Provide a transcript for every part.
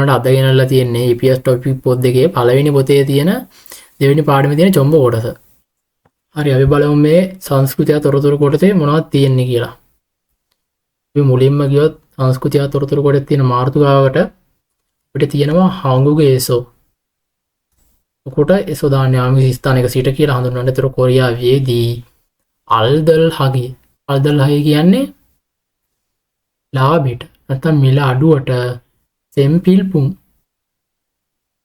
ඔයාලට අද ගෙනල්ලා තියෙන්නේ EPS topic පොත් දෙකේ පළවෙනි පොතේ තියෙන දෙවෙනි පාඩමේ තියෙන චොම්බ කොටස. හරි අපි බලමු මේ සංස්කෘතිය තොරතුරු කොටසේ මොනවද තියෙන්නේ කියලා. අපි මුලින්ම ගියොත් සංස්කෘතිය තොරතුරු කොටසේ තියෙන මාතෘකාවකට අපිට තියෙනවා හාංගුගේ ඒසෝ. කොට ඒසෝ දාන්නේ ආමිස ස්ථානයක සිට කියලා හඳුන්වන්නේ. ඒතර කොරියාවේදී අල්දල් හයි කියන්නේ ලාභයට නැත්නම් මිල අඩුවට සෙම්පිල්පුම්.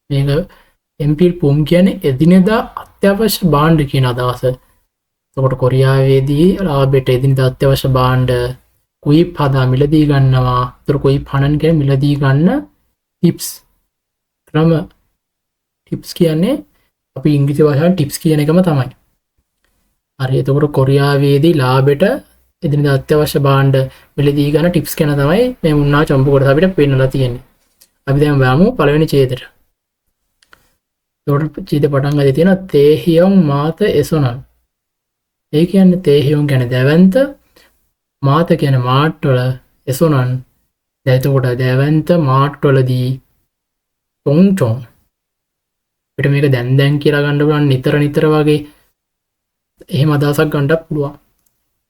මේක එම්පිල්පුම් කියන්නේ එදිනෙදා අත්‍යවශ්‍ය භාණ්ඩ කියන අදහස. එතකොට කොරියාවේදී ලාභයට එදිනෙදා අත්‍යවශ්‍ය භාණ්ඩ කුයිප් හදා මිලදී ගන්නවා. ඒතර කුයිප් හනන් කියන්නේ මිලදී ගන්න ටිප්ස් ක්‍රම. ටිප්ස් කියන්නේ අපි ඉංග්‍රීසි භාෂාවෙන් ටිප්ස් කියන එකම තමයි. හරි එතකොට කොරියාවේදී ලාභයට එදිනෙදා අත්‍යවශ්‍ය භාණ්ඩ මිලදී ගන්න ටිප්ස් ගැන තමයි මේ මුන්නා චම්පු කොටස අපිට පෙන්නලා තියෙන්නේ. අපි දැන් බලමු පළවෙනි ඡේදයට. ඒකට ඡේද පටන් ගන්න තියෙන තේහියොන් මාත එසොනන්. ඒ කියන්නේ තේහියොන් කියන්නේ දැවැන්ත, මාත කියන්නේ මාට්වල, එසොනන් එතකොට දැවැන්ත මාට්වලදී චොං. අපිට මේක දැන් කියලා ගන්න පුළුවන් නිතර වගේ එහෙම අදහසක් ගන්නත් පුළුවන්.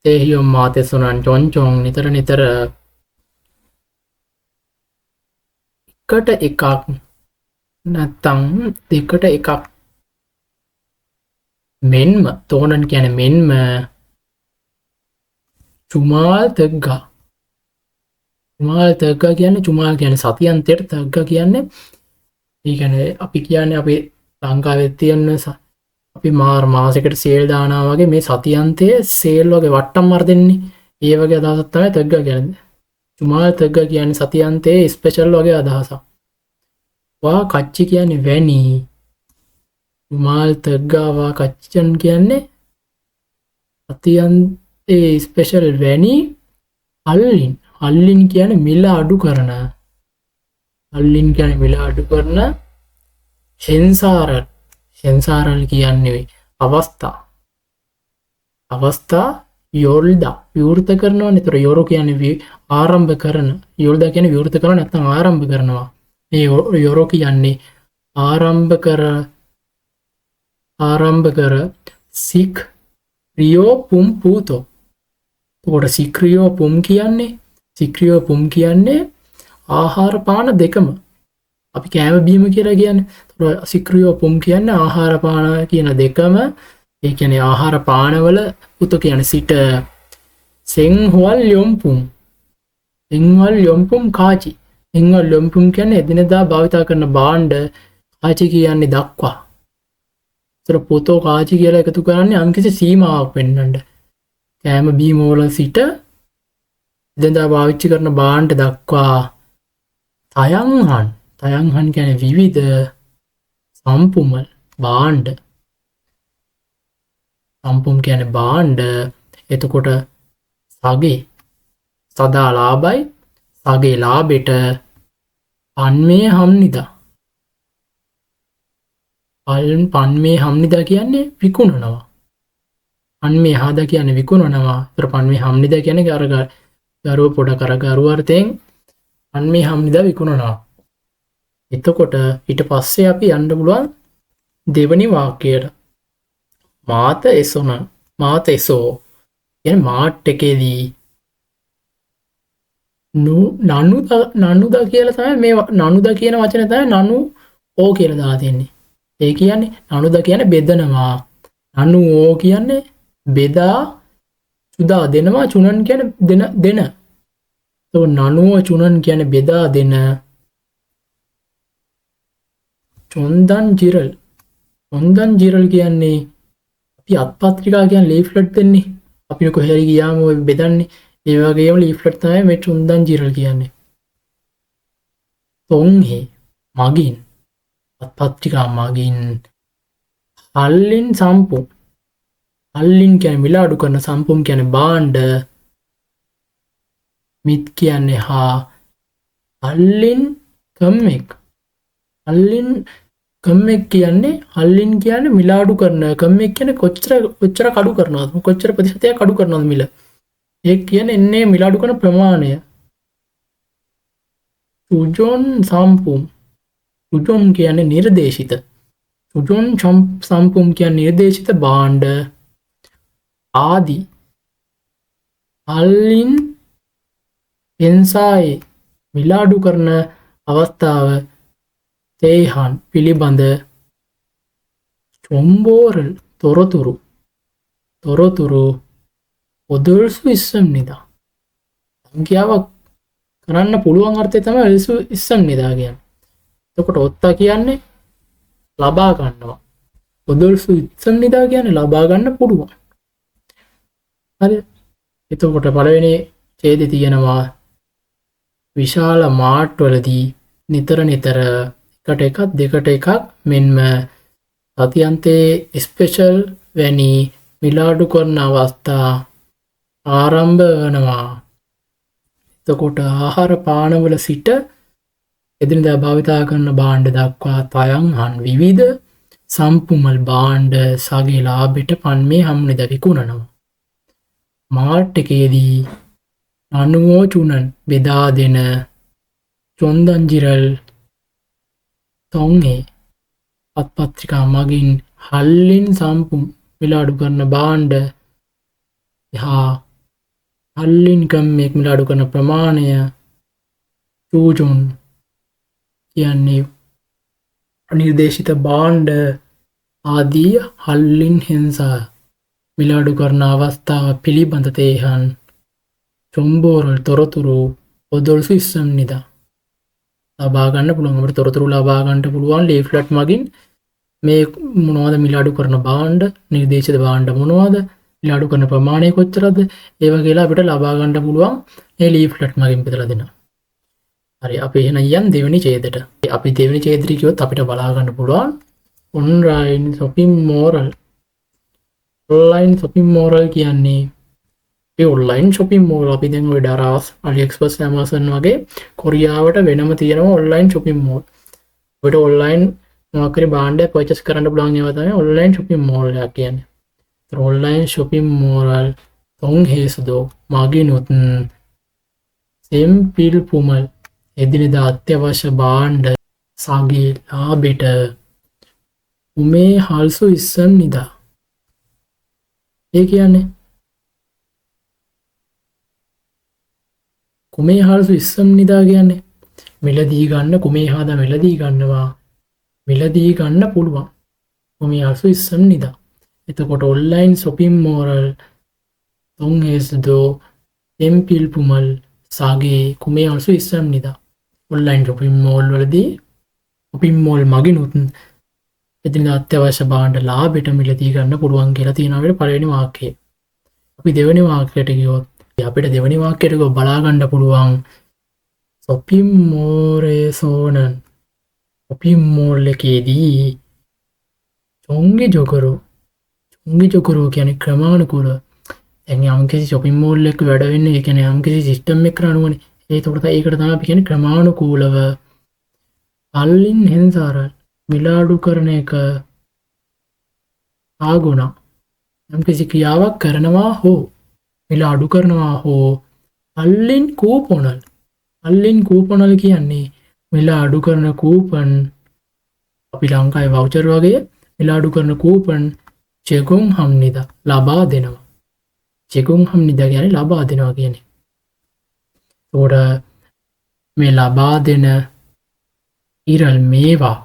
තේහියොන් මාත එසොනන් චොං නිතර එකට එකක් නැත්තම් දෙකට එකක්. මෙන්ම තෝනන් කියන්නේ මෙන්ම චුමාල් තග්ගා. චුමාල් කියන්නේ සතියන්තයට, තග්ගා කියන්නේ ඒ කියන්නේ අපි කියන්නේ අපි ලංකාවේ තියෙන අපි මාසයකට සේල් දානවා වගේ මේ සතියන්තයේ සේල් වගේ වට්ටම් මර දෙන්නේ. ඒ වගේ අදහසක් තමයි තග්ගා කියන්නේ. චුමාල් තග්ගා කියන්නේ සතියන්තයේ ස්පෙෂල් වගේ අදහසක්. වා කච්චි කියන්නේ වැනි. චුමාල් තග්ගා වා කච්චන් කියන්නේ සතියන්තයේ ස්පෙෂල් වැනි. අල්ලින් කියන්නේ මිල අඩු කරන. හෙන්සාරල් කියන්නේ අවස්ථා යොල්දා විවෘත කරනවා. නේතර යොරෝ කියන්නේ ආරම්භ කරන. යොල්දා කියන්නේ විවෘත කරන නැත්නම් ආරම්භ කරනවා. මේ යොරෝ කියන්නේ ආරම්භ කර සික් රියෝ පුම් පූතෝ. එතකොට සික්‍රියෝ පුම් කියන්නේ ආහාර පාන දෙකම. අපි කෑම බීම කියලා කියන්නේ. එතකොට සික්‍රියෝ පුම් කියන්නේ ආහාර පාන කියන දෙකම. ඒ කියන්නේ ආහාර පානවල පුතෝ කියන්නේ සිට සෙන්හවල් යොම්පුම් කාචි. එංගල් යොම්පුම් කියන්නේ එදිනෙදා භාවිතා කරන භාණ්ඩ. කාචි කියන්නේ දක්වා. ඒතර පුතෝ කාචි කියලා එකතු කරන්නේ යම්කිසි සීමාවක් පෙන්වන්න. කෑම බීම වල සිට එදිනෙදා පාවිච්චි කරන භාණ්ඩ දක්වා. තයංහන් කියන්නේ විවිධ සම්පුමල් භාණ්ඩ. සම්පුම් කියන්නේ භාණ්ඩ. එතකොට සගේ සදා ලාභයි. සගේ ලාභෙට පන්මේ හම්නිදා. පන්මේ හම්නිදා කියන්නේ විකුණනවා. පන්මේ හාදා කියන්නේ විකුණනවා. ඒතර පන්මේ හම්නිදා කියන්නේ ගරුව පොඩ කරගරුව අර්ථයෙන් පන්මේ හම්නිදා විකුණනවා. එතකොට ඊට පස්සේ අපි යන්න පුළුවන් දෙවනි වාක්‍යයට. මාත එසෝ කියන්නේ මාට් එකේදී නනුදා කියලා තමයි මේ නනුදා කියන වචනේ තමයි නනු ඕ කියලා දාලා තියෙන්නේ. ඒ කියන්නේ නනුදා කියන්නේ බෙදනවා. නනු ඕ කියන්නේ බෙදා සුදා දෙනවා. චුනන් කියන්නේ දෙන. તો නනුව චුනන් කියන්නේ බෙදා දෙන. චොන්දන් ජිරල් කියන්නේ අපි අත්පත්‍රිකා කියන්නේ ලීෆ්ලට් දෙන්නේ. අපි කොහේ හරි ගියාම ඔය බෙදන්නේ. ඒ වගේම ලීෆ්ලට් තමයි මේ චොන්දන් ජිරල් කියන්නේ. තොන්හි මගින් අත්පත්‍රිකා මගින්. අල්ලින් සම්පුම්. අල්ලින් කියන්නේ මිල අඩු කරන. සම්පුම් කියන්නේ භාණ්ඩ. මිත් කියන්නේ හා. අල්ලින් කම්මෙක් කියන්නේ අල්ලින් කියන්නේ මිල අඩු කරන. කම්මෙක් කියන්නේ කොච්චර කඩු කරනවද, කොච්චර ප්‍රතිශතයක් අඩු කරනවද මිල. ඒ කියන්නේ එන්නේ මිල අඩු කරන ප්‍රමාණය. සුජොන් සම්පුම් සුජොන් කියන්නේ නිර්දේශිත. සුජොන් සම්පුම් කියන්නේ නිර්දේශිත භාණ්ඩ ආදී අල්ලින් එන්සායේ මිලාඩු කරන අවස්ථාව තේහන් පිළිබඳ චොම්බෝරල් තොරතුරු ඔදල්සු ඉස්සම් නිදා. සංඛ්‍යාවක් කරන්න පුළුවන් අර්ථය තමයි එල්සු ඉස්සම් නිදා කියන්නේ. එතකොට ඔත්තා කියන්නේ ලබා ගන්නවා. ඔදල්සු ඉස්සම් නිදා කියන්නේ ලබා ගන්න පුළුවන්. හරි. එතකොට පළවෙනි ඡේදය තියෙනවා විශාල මාට් වලදී නිතර එකට එකක් දෙකට එකක් මෙන්ම සතියන්තයේ ස්පෙෂල් වැනි මිලාඩු කරන අවස්ථා ආරම්භ වනවා. එතකොට ආහාර පානවල සිට එදිනදා භාවිතා කරන භාණ්ඩ දක්වා තයන්හන් විවිධ සම්පුමල් භාණ්ඩ සගේ ලාභෙට පන්මේ හම්නිද විකුණනවා. මාට් එකේදී අනුමෝචුනන් බෙදා දෙන චොන්දන්ජිරල් තොන්ගේ පත්පත්‍රිකා මගින් හල්ලින් සම්පුම් මිලාඩු කරන භාණ්ඩ හා හල්ලින් කම්මෙක් මිලාඩු කරන ප්‍රමාණය චූජුන් කියන්නේ අනිර්දේශිත භාණ්ඩ ආදී හල්ලින් හෙන්සා මිලාඩු කරන අවස්ථාව පිළිබඳ තේහන් චොම්බෝරල් තොරතුරු ඔදොල්සු ඉස්සම් නිදා ලබාගන්න පුළුවන්. අපිට තොරතුරු ලබාගන්න පුළුවන් ලීෆ්ලට් මගින් මේ මොනවද මිලාඩු කරන භාණ්ඩ, නිර්දේශිත භාණ්ඩ මොනවද, මිලාඩු කරන ප්‍රමාණය කොච්චරද, ඒව කියලා අපිට ලබා ගන්න පුළුවන් මේ ලීෆ්ලට් මගින් බෙදලා දෙනවා. හරි අපි එහෙනම් යන් දෙවෙනි ඡේදයට. අපි දෙවෙනි ඡේදෙට කිව්වොත් අපිට බලා ගන්න පුළුවන් online shopping moral. Online shopping moral කියන්නේ ඒ ඔන්ලයින් shopping mall අපි දැන් ඔය ඩරාස්, AliExpress, Amazon වගේ කොරියාවට වෙනම තියෙනවා ඔන්ලයින් shopping mall. ඔබට ඔන්ලයින් මොකක් හරි භාණ්ඩයක් පර්චේස් කරන්න පුළුවන් ඒවා තමයි ඔන්ලයින් shopping mall එකක් කියන්නේ. ඒතර ඔන්ලයින් shopping mall තොන් හේසදෝ මාගිනුත් සෙම්පිල් පුමල් එදිනෙදා අත්‍යවශ්‍ය භාණ්ඩ සාගේ ලාභෙට උමේ හල්සු ඉස්සන් නිදා. ඒ කියන්නේ කුමේ හල්සු ඉස්සම් නිදා කියන්නේ මිලදී ගන්න කුමේ හාදා මිලදී ගන්නවා මිලදී ගන්න පුළුවන් කුමේ හල්සු ඉස්සම් නිදා. එතකොට ඔන්ලයින් shopping moral තොන් හේසදෝ සෙම්පිල් පුමල් සාගේ කුමේ හල්සු ඉස්සම් නිදා. ඔන්ලයින් shopping mall වලදී shopping mall මගිනුත් එදිනෙදා අත්‍යවශ්‍ය භාණ්ඩ ලාභෙට මිලදී ගන්න පුළුවන් කියලා තියෙනවා අපේ පළවෙනි වාක්‍යය. අපි දෙවෙනි වාක්‍යයට ගියොත් අපිට දෙවෙනි වාක්‍යයට බලා ගන්න පුළුවන් shopping mall shopping mall එකේදී චොංගි ජොකරෝ කියන්නේ ක්‍රමානුකූල. දැන් යම්කිසි shopping mall එකක වැඩ වෙන්නේ ඒ කියන්නේ යම්කිසි සිස්ටම් එකකට අනුවනේ. ඒකට තමයි අපි කියන්නේ ක්‍රමානුකූලව අල්ලින් හෙන්සාරල් මිලාඩු කරන එක ආගුණ යම්කිසි ක්‍රියාවක් කරනවා හෝ මිලාඩු කරනවා හෝ අල්ලින් කූපනල් කියන්නේ මිලාඩු කරන කූපන් අපි ලංකාවේ වවුචර් වගේ මිලාඩු කරන කූපන් චෙකුම් හම්නිදා ලබා දෙනවා. චෙකුම් හම්නිදා කියන්නේ ලබා දෙනවා කියන්නේ. ඒකට මේ ලබා දෙන ඉරල් මේවා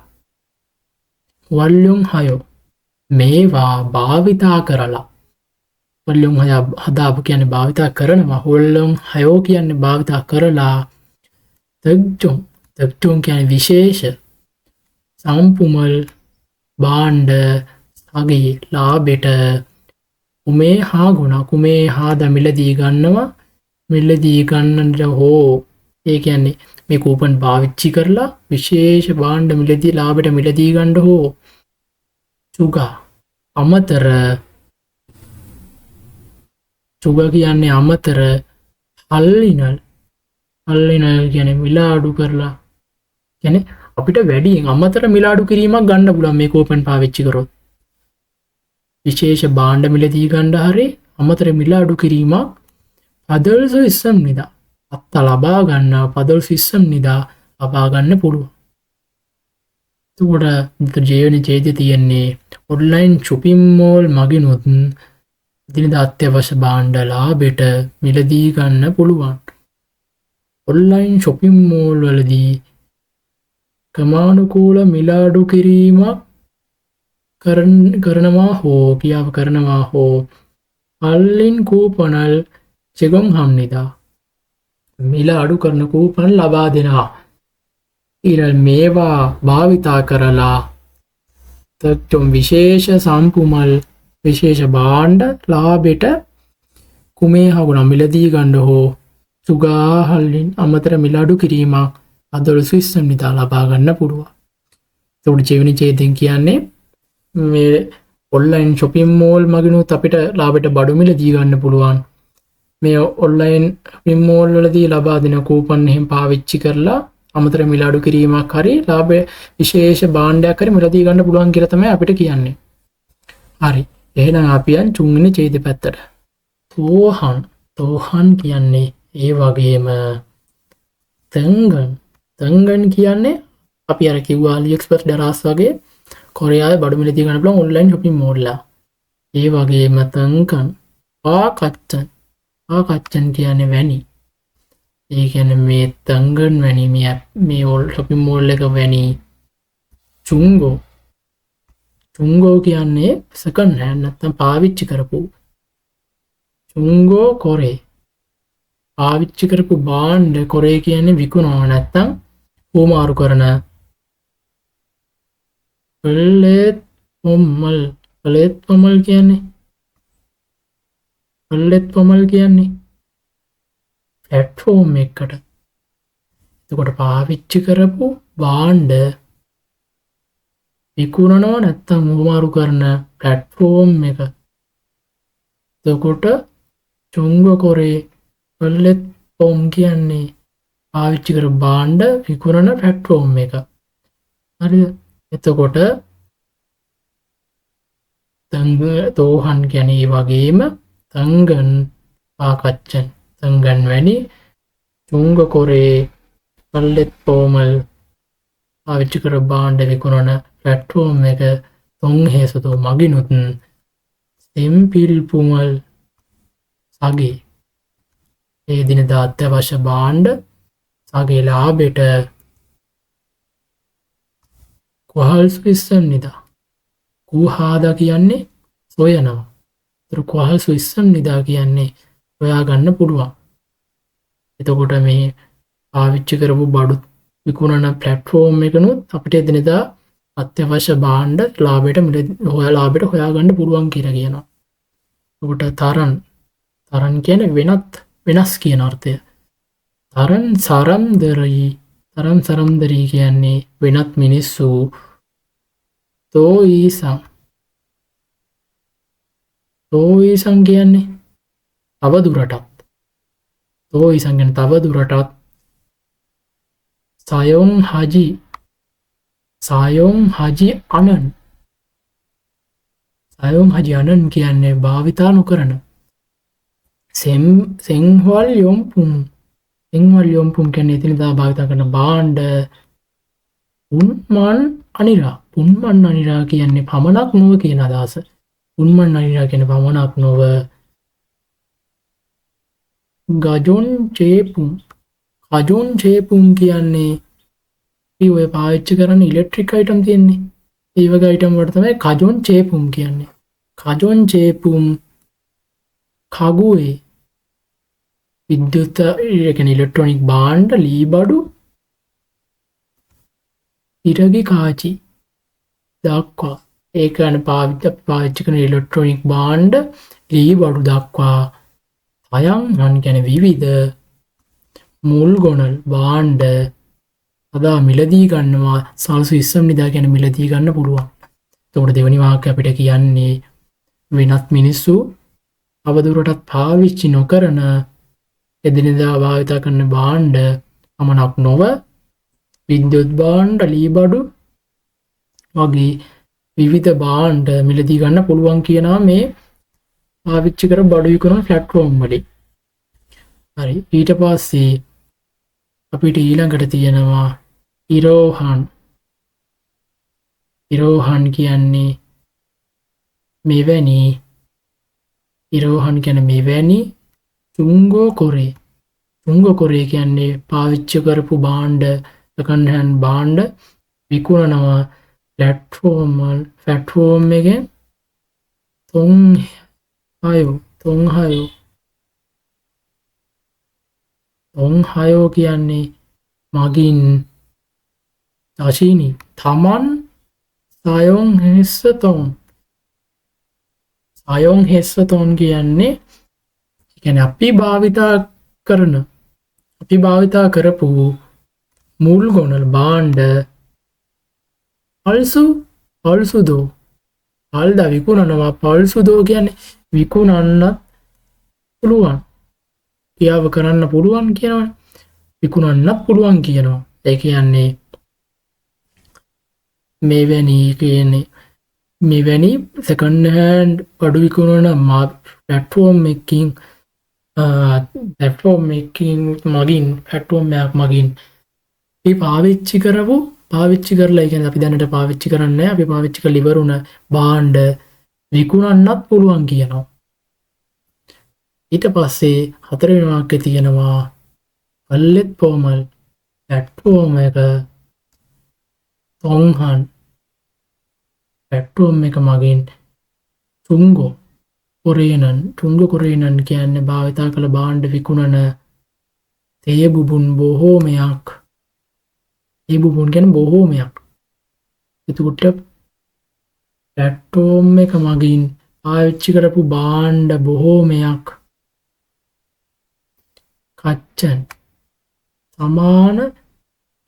වල්ලුම් හයෝ මේවා භාවිතා කරලා වල්ලුම් හය හදාපු කියන්නේ භාවිතා කරනවා. වල්ලුම් හයෝ කියන්නේ භාවිතා කරලා තෙක්චුම් කියන්නේ විශේෂ සම්පුමල් භාණ්ඩ සගේ ලාභෙට උමේ හා ගුණ කුමේ හාද මිලදී ගන්නවා මිලදී ගන්නට හෝ ඒ කියන්නේ මේ කූපන් පාවිච්චි කරලා විශේෂ භාණ්ඩ මිලදී ලාභෙට මිලදී ගන්න හෝ චුගා අමතර චුග කියන්නේ අමතර හල්ලිනල් කියන්නේ මිලාඩු කරලා කියන්නේ අපිට වැඩියෙන් අමතර මිලාඩු කිරීමක් ගන්න පුළුවන් මේ කූපන් පාවිච්චි කරොත්. විශේෂ භාණ්ඩ මිලදී ගන්න හරි අමතර මිලාඩු කිරීමක් පදල්සු ඉස්සම් නිදා අත්ත ලබා ගන්න පදල්සු ඉස්සම් නිදා ලබා ගන්න පුළුවන්. එතකොට ජීවන ඡේදය තියෙන්නේ ඔන්ලයින් shopping mall මගිනුත් එදිනෙදා අත්‍යවශ්‍ය භාණ්ඩ ලාභෙට මිලදී ගන්න පුළුවන්. ඔන්ලයින් shopping mall වලදී ක්‍රමානුකූල මිල අඩු කිරීමක් කරනවා හෝ අල්ලින් කූපනල් චෙගොම් හම්නිදා මිල අඩු කරන කූපන් ලබා දෙනවා. ඉරල් මේවා භාවිතා කරලා තොම් විශේෂ සම්පුමල් විශේෂ භාණ්ඩ ලාභෙට කුමේ හගුණ මිලදී ගණ්ඩ හෝ සුගාහල්ලින් අමතර මිලාඩු කිරීමක් අදොළ ස්විස්සම් නිතා ලබා ගන්න පුළුව. තොට ජෙවනි චේතෙන් කියන්නේ මේ ඔල්ලයින් shopping mall මගිනුත් අපිට ලාභෙට බඩු මිලදී ගන්න පුළුවන්. මේ ඔන්ලයින් shopping mall වලදී ලබා දෙන කූපන් එහෙම පාවිච්චි කරලා අමතර මිලාඩු කිරීමක් හරි ලාභ විශේෂ භාණ්ඩයක් හරි මිලදී ගන්න පුළුවන් කියලා තමයි අපිට කියන්නේ. හරි. එහෙනම් අපි යන් තුන්වෙනි ඡේදෙ පැත්තට. තෝහන් කියන්නේ ඒ වගේම තංගන් කියන්නේ අපි අර කිව්වා AliExpress දරාස් වගේ කොරියාවේ බඩු මිලදී ගන්න පුළුවන් ඔන්ලයින් shopping mall ලා. ඒ වගේම තංකන් පාකච්චන් කියන්නේ වැනි. ඒ කියන්නේ මේ තංගන් වැනි මේ shopping mall එක වැනි චුංගෝ කියන්නේ සෙකන්ඩ් හෑන්ඩ් නැත්නම් පාවිච්චි කරපු චුංගෝ කොරේ පාවිච්චි කරපු භාණ්ඩ කොරේ කියන්නේ විකුණනවා නැත්නම් හුවමාරු කරන පල්ලෙත් පොමල් කියන්නේ ප්ලැට්ෆෝම් එකකට. එතකොට පාවිච්චි කරපු භාණ්ඩ විකුණනවා නැත්නම් හුවමාරු කරන ප්ලැට්ෆෝම් එක. එතකොට චුංගෝ කොරේ පල්ලෙත් පොම් කියන්නේ පාවිච්චි කර භාණ්ඩ විකුණන ප්ලැට්ෆෝම් එක. හරිද? එතකොට තෝහන් කියන්නේ වගේම තංගන් පාකච්චන් තංගන් වැනි චුංග කොරේ පල්ලෙත් පෝමල් පාවිච්චි කර භාණ්ඩ විකුණන ප්ලැට්ෆෝම් එක තොන් හේසතෝ මගිනුත් සෙම්පිල් පුමල් සගේ ඒ දිනදා අත්‍යවශ්‍ය භාණ්ඩ සගේ ලාභෙට කොහල් ස්විස්සන් නිදා කූහාදා කියන්නේ සොයනවා. ඒතර කොහල් ස්විස්සන් නිදා කියන්නේ හොයා ගන්න පුළුවන්. එතකොට මේ පාවිච්චි කරපු බඩු විකුණන ප්ලැට්ෆෝම් එකනොත් අපිට එදිනෙදා අත්‍යවශ්‍ය භාණ්ඩ ලාභයට හොයා ගන්න පුළුවන් කියලා කියනවා. එතකොට තරන් කියන්නේ වෙනස් කියන අර්ථය. තරන් සරම්දරී කියන්නේ වෙනත් මිනිස්සු. තෝයිසං කියන්නේ තවදුරටත් සයොන් හජි අනන් කියන්නේ භාවිතා නොකරන සෙන්හවල් යොම්පුම් කියන්නේ එදිනෙදා භාවිතා කරන භාණ්ඩ. පුන්මන් අනිරා කියන්නේ පමණක් නොව කියන අදහස. පුන්මන් අනිරා කියන්නේ පමණක් නොව. ගජොන් චේපුම් කියන්නේ ඔය පාවිච්චි කරන ඉලෙක්ට්‍රික් අයිටම් තියෙන්නේ. ඒ වගේ අයිටම් වලට තමයි කජොන් චේපුම් කියන්නේ. කජොන් චේපුම් කගුවේ විද්‍යුත් ඉලෙක්ට්‍රොනික් භාණ්ඩ ලීබඩු ඉරගි කාචි දක්වා ඒකන පාවිච්චි කරන ඉලෙක්ට්‍රොනික් භාණ්ඩ ලීබඩු දක්වා අයන් ගැන විවිධ මුල් ගොනල් භාණ්ඩ අදා මිලදී ගන්නවා සල්සු ඉස්සම් නිදා ගැන මිලදී ගන්න පුළුවන්. එතකොට දෙවනි වාක්‍යය අපිට කියන්නේ වෙනත් මිනිස්සු අවදුරටත් පාවිච්චි නොකරන එදිනෙදා භාවිතා කරන භාණ්ඩ පමණක් නොව විද්‍යුත් භාණ්ඩ ලීබඩු වගේ විවිධ භාණ්ඩ මිලදී ගන්න පුළුවන් කියනවා මේ පාවිච්චි කර බඩු විකුණන ප්ලැට්ෆෝම් වලින්. හරි. ඊට පස්සේ අපිට ඊළඟට තියෙනවා ඉරෝහන් ඉරෝහන් කියන්නේ මෙවැනි ඉරෝහන් කියන මෙවැනි චුංගෝ කොරේ කියන්නේ පාවිච්චි කරපු භාණ්ඩ සෙකන්ඩ් හෑන්ඩ් භාණ්ඩ විකුණනවා ෆ්ලැට්ෆෝම් එකෙන් තොන්හයෝ කියන්නේ මගින් දශීනි තමන් සයොන් හෙස්සතොන් කියන්නේ අපි භාවිතා කරපු මුල් ගොනල් බාණ්ඩ පල්සුදෝ අල්ද විකුණනවා පල්සුදෝ කියන්නේ විකුණන්නත් පුළුවන් ක්‍රියාව කරන්න පුළුවන් කියනවා විකුණන්නත් පුළුවන් කියනවා ඒ කියන්නේ මෙවැනි සෙකන්ඩ් හෑන්ඩ් බඩු විකුණන ප්ලැට්ෆෝම් එකකින් මගින් පැට්ෆෝර්ම්යක් මගින් පාවිච්චි කරලා ඉගෙන අපි දැනට පාවිච්චි කරන්න අපි පාවිච්චි කළ ඉවරුණ භාණ්ඩ විකුණන්නත් පුළුවන් කියනවා ඊට පස්සේ හතරවෙනි වාක්‍යය තියෙනවා කල්ලෙත් ෆෝමල් ප්ලැට්ෆෝම් එක පැට්ෆෝම් එක මගින් තුංගෝ කොරේනන් කියන්නේ භාවිතා කළ භාණ්ඩ විකුණන තේ බුබුන් බොහෝමයක් එතකොට පැට්ෆෝම් එක මගින් පාවිච්චි කරපු භාණ්ඩ බොහෝමයක්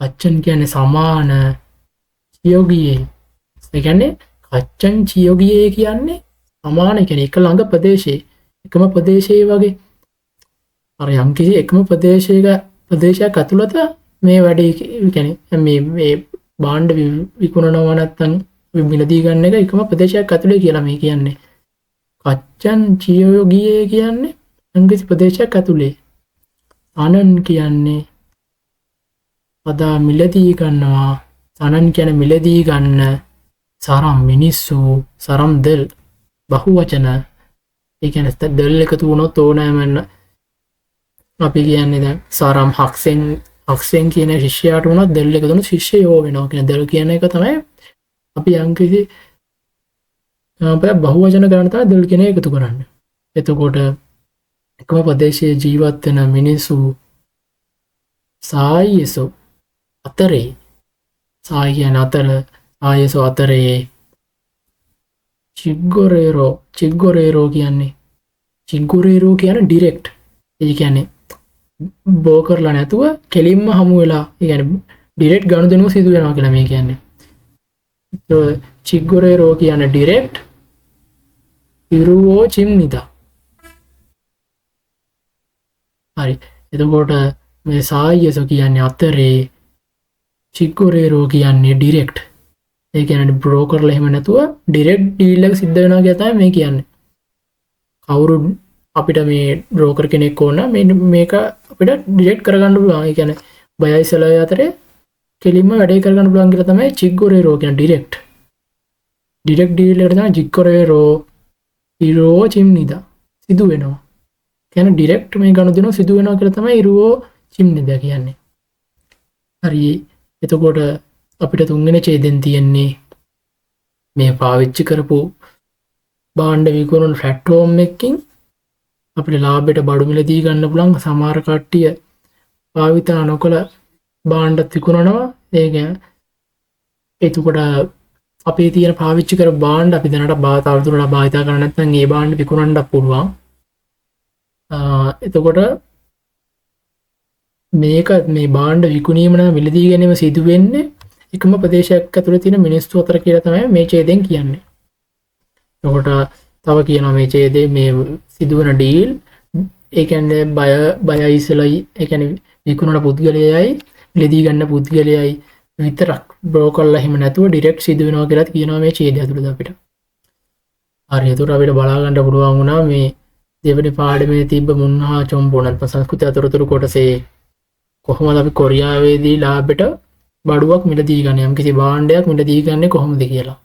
කච්චන් කියන්නේ සමාන චියෝගියේ ඒ කියන්නේ කච්චන් චියෝගියේ කියන්නේ සමාන කියන්නේ එක ළඟ එකම ප්‍රදේශයේ වගේ අර යම්කිසි එකම ප්‍රදේශයක් ඇතුළත මේ වැඩේ කියන්නේ මේ භාණ්ඩ විකුණනවා නැත්නම් මිලදී ගන්න එක එකම ප්‍රදේශයක් ඇතුලේ කියලා මේ කියන්නේ කච්චන් චියෝගියේ කියන්නේ යම්කිසි ප්‍රදේශයක් ඇතුලේ අනන් කියන්නේ අදා මිලදී ගන්නවා අනන් කියන්නේ මිලදී ගන්න සරම් මිනිස්සු සරම් දෙල් බහුවචන ඒ කියන්නේ දෙල් එකතු වුණොත් ඕනෑම අපි කියන්නේ දැන් සරම් හක්සෙන් කියන ශිෂ්‍යයාට වුණත් දෙල් එකතු වුණොත් ශිෂ්‍යයෝ වෙනවා කියන දෙල් කියන එක තමයි අපි යම්කිසි බහුවචන ගන්න තමයි දෙල් කියන එකතු කරන්නේ එතකොට එකම ප්‍රදේශයේ ජීවත් වෙන මිනිස්සු සායසෝ අතරේ සාය කියන ආයසෝ අතරේ චිග්ගොරේරෝ කියන්නේ ඩිරෙක්ට් ඒ කියන්නේ බෝ කරලා නැතුව කෙලින්ම හමු වෙලා ඒ කියන්නේ ඩිරෙක්ට් ගනුදෙනුව සිදු වෙනවා කියලා මේ කියන්නේ චිග්ගොරේරෝ කියන්නේ ඩිරෙක්ට් ඉරුවෝ චිම්නිදා හරි එතකොට මේ සායසෝ කියන්නේ අතරේ චිග්ගොරේරෝ කියන්නේ ඩිරෙක්ට් ඒ කියන්නේ බ්‍රෝකර්ලා එහෙම නැතුව ඩිරෙක්ට් ඩීල් එක සිද්ධ වෙනවා කියලා තමයි මේ කියන්නේ. කවුරු අපිට මේ බ්‍රෝකර් කෙනෙක් ඕන මේක අපිට ඩිරෙක්ට් කරගන්න පුළුවන්. ඒ කියන්නේ බයයි සෙලර් අතරේ කෙලින්ම වැඩේ කරගන්න පුළුවන් කියලා තමයි චිග්ගොරේරෝ කියන්නේ ඩිරෙක්ට්. ඩිරෙක්ට් ඩීල් එකට තමයි චිග්ගොරේරෝ ඉරෝ චිම්නිදා සිදු වෙනවා. කියන්නේ ඩිරෙක්ට් මේ ගනුදෙනුව සිදු වෙනවා කියලා තමයි ඉරෝ චිම්නිදා කියන්නේ. හරි එතකොට අපිට තුන්වෙනි ඡේදෙන් තියෙන්නේ මේ පාවිච්චි කරපු භාණ්ඩ විකුණන ෆ්ලැට්ෆෝම් එකකින් අපිට ලාභයට බඩු මිලදී ගන්න පුළුවන් සමහර කට්ටිය භාවිතා නොකළ භාණ්ඩ විකුණනවා ඒක එතකොට අපේ තියෙන පාවිච්චි කර භාණ්ඩ අපි දැනට තවදුරටත් භාවිතා කරන්නේ නැත්නම් ඒ භාණ්ඩ විකුණන්න පුළුවන් එතකොට මේක මේ භාණ්ඩ විකුණීම නම් මිලදී ගැනීම සිදු වෙන්නේ එකම ප්‍රදේශයක් ඇතුළේ තියෙන මිනිස්සු අතර කියලා තමයි මේ ඡේදයෙන් කියන්නේ. එතකොට තව කියනවා මේ ඡේදයේ මේ සිදුවන ඩීල් ඒ කියන්නේ බයයි සෙලයි ඒ කියන්නේ විකුණන පුද්ගලයයි මිලදී ගන්න පුද්ගලයයි විතරක් බ්‍රෝකර්ලා එහෙම නැතුව ඩිරෙක්ට් සිදු වෙනවා කියලා කියනවා මේ ඡේදය ඇතුළත අපිට. හරි එතකොට අපිට බලා ගන්න පුළුවන් වුණා මේ දෙවෙනි පාඩමේ තිබ්බ මුන්හා චොම්බෝ නැත්නම් සංස්කෘතිය අතරතුරු කොටසේ කොහොමද අපි කොරියාවේදී ලාභයට බඩුවක් මිලදී ගන්න යම් කිසි භාණ්ඩයක් මිලදී ගන්නේ කොහොමද කියලා.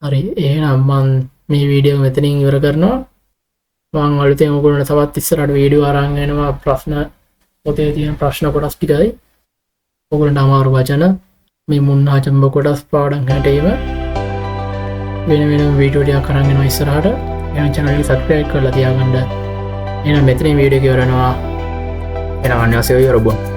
හරි එහෙනම් මම මේ වීඩියෝ මෙතනින් ඉවර කරනවා. මම අලුතෙන් ඔයගොල්ලන්ට තවත් ඉස්සරහට වීඩියෝ අරන් එනවා. ප්‍රශ්න පොතේ තියෙන ප්‍රශ්න කොටස් ටිකයි ඔයගොල්ලන්ට අමාරු වචන මේ මුන්නා චම්බ කොටස් පාඩම් හැටේම වෙන වීඩියෝ ටිකක් අරන් එනවා ඉස්සරහට. එහෙනම් channel එක subscribe කරලා තියාගන්න. එහෙනම් මෙතනින් වීඩියෝ එක ඉවර වෙනවා. එහෙනම් අන්‍යෝන්‍යව යොරබුන්